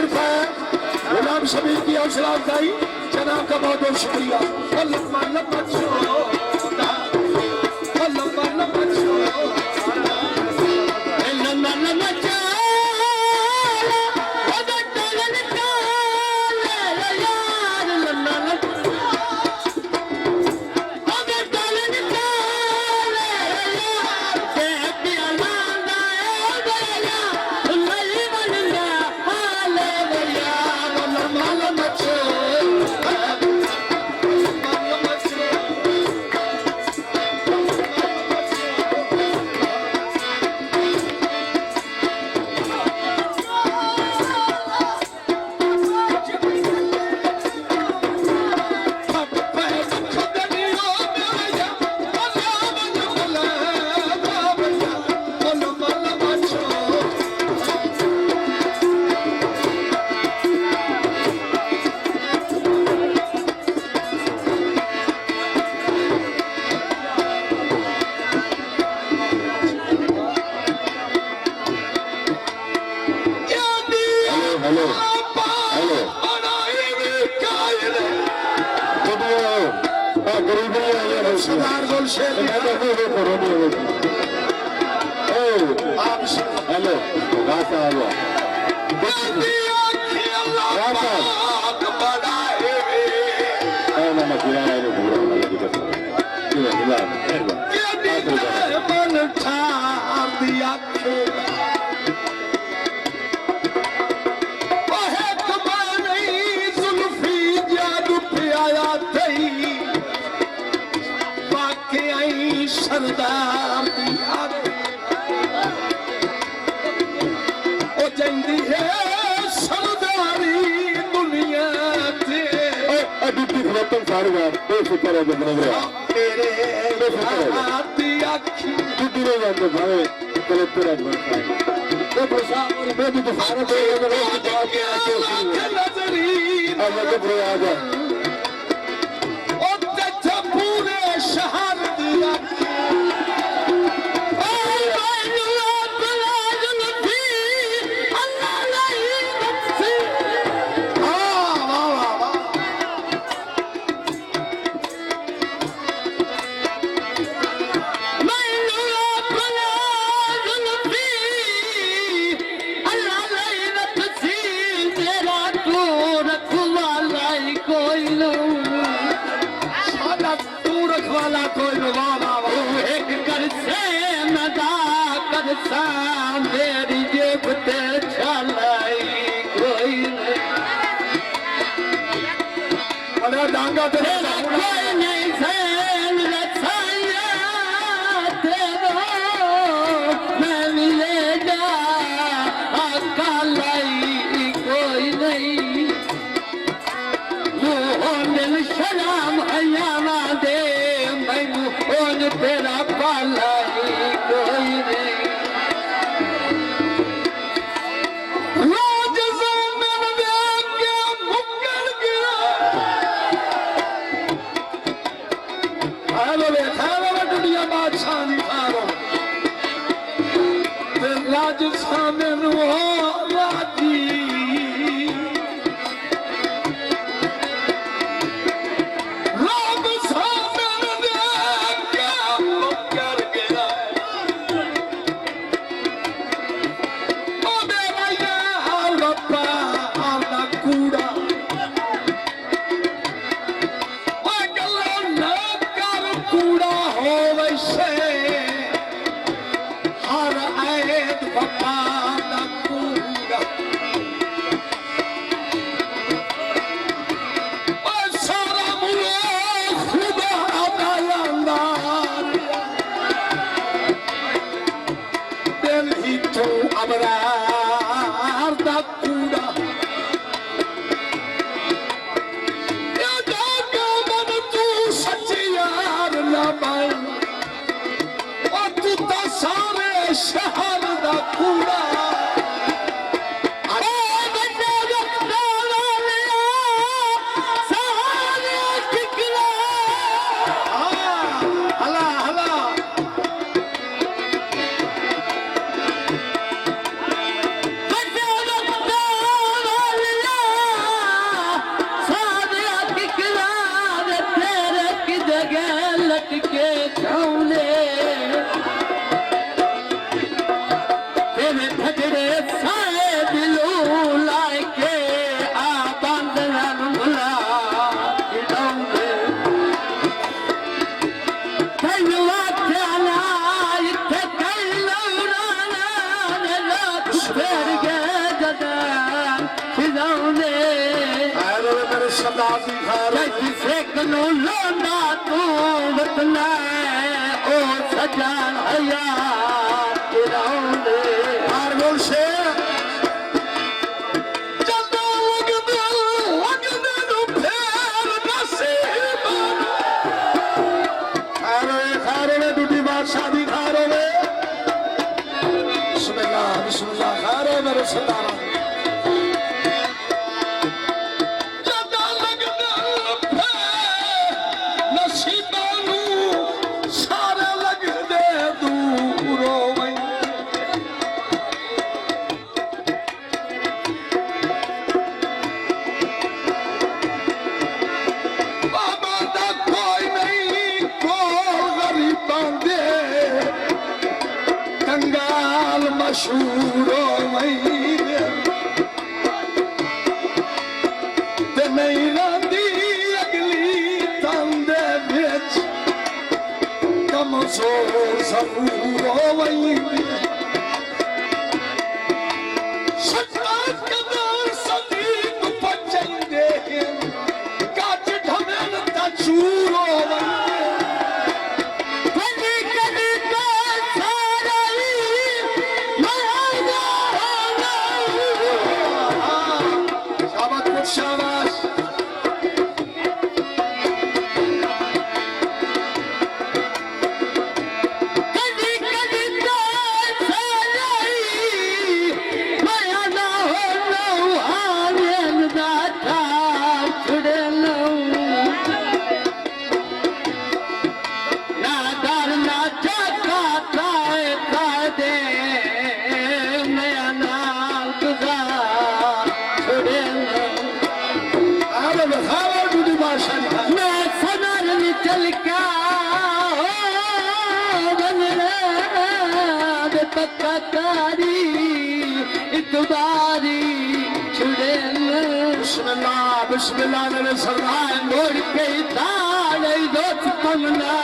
वजीफा है गुलाम शबीर की हौसला अफजाई जनाब का बहुत बहुत शुक्रिया। लम्बा लम्बा छोड़ा लम्बा लम्बा छोड़ा लम्बा लम्बा सरदार दी खैर किसे कनो लोना तू वतना ओ सजान हया तेरा हार बोल से शादी खारो में बिस्मिल्लाह खारो मेरे सरदार जदा लगदा नसीबानू सारे लगदे दूरो वई बाबा दा कोई नहीं को गरीबां दे कंगाल मशहूरो वही ते नहीं रंदी अगली तंदे बिच कमजोर जरूरो वही शक्कात कदर सदीक पचंदे काज ढमेन तचूरो वही शाबाश कदी कदी तो सलाई माया ना हो लो आर्यन दाता छुड़े लो ना डर ना चका ताए दे नया नाल गुजार छुड़े लो मैं सदर निचल का पक्का कारी इतबारी छुड़े बिस्मिल्लाह बिस्मिल्लाह मेरे सरदार मोड़ के ताले दोस्त कमला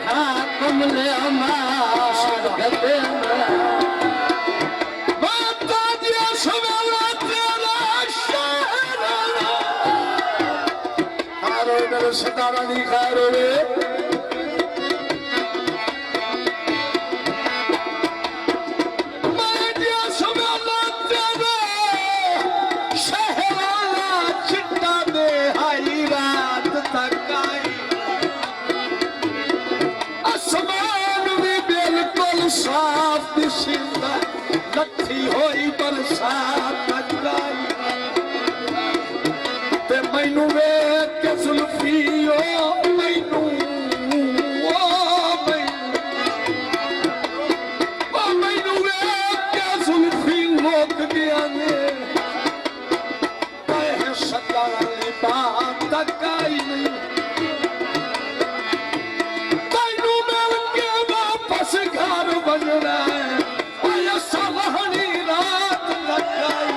था कमले हमार गते बता दिया सवेरा तेरा शहर हारो मेरे सरदार दी खैर होवे मैं दिया सवेरा तेरा शहर चिट्टा दे हाई रात तक आई आसमान भी बिल्कुल साफ दिसदा लठी होई बरसात तक आई ते मैनू वेख के जुल्फी ओ मैनू मैनू वेख के जुल्फी मुक गया ने कहे सदाली बात तक आई नहीं मैनू मिल के वापस घर बन रहा है आया सलहनी रात तक आई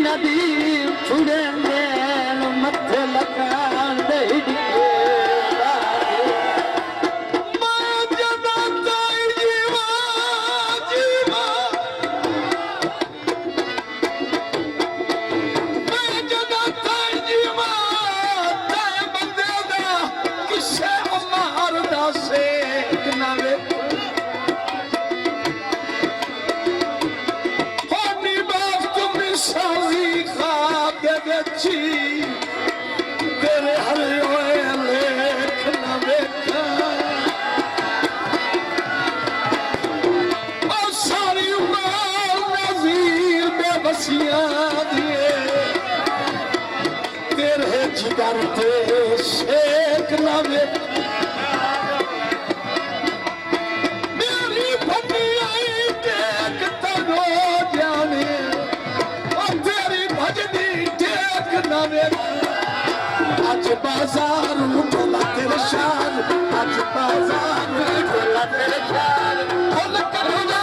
नदी छुड़े मथे लगान ਮੱਛੀਆਂ ਦੀਏ ਤੇਰੇ ਜਿਗਰ ਤੇ ਸ਼ੇਕ ਲਾਵੇ ਮੇਰੀ ਫੱਟੀ ਆਈ ਟੇਕ ਤਨੋ ਜਾਣੇ ਉਹ ਤੇਰੀ ਭਜਨੀ ਟੇਕ ਲਾਵੇ ਅੱਜ ਬਾਜ਼ਾਰ ਉਠਲਾ ਤੇਰੇ ਸ਼ਾਨ ਅੱਜ ਬਾਜ਼ਾਰ ਉਠਲਾ ਤੇਰੇ ਸ਼ਾਨ ਫੁੱਲ ਕਰੋ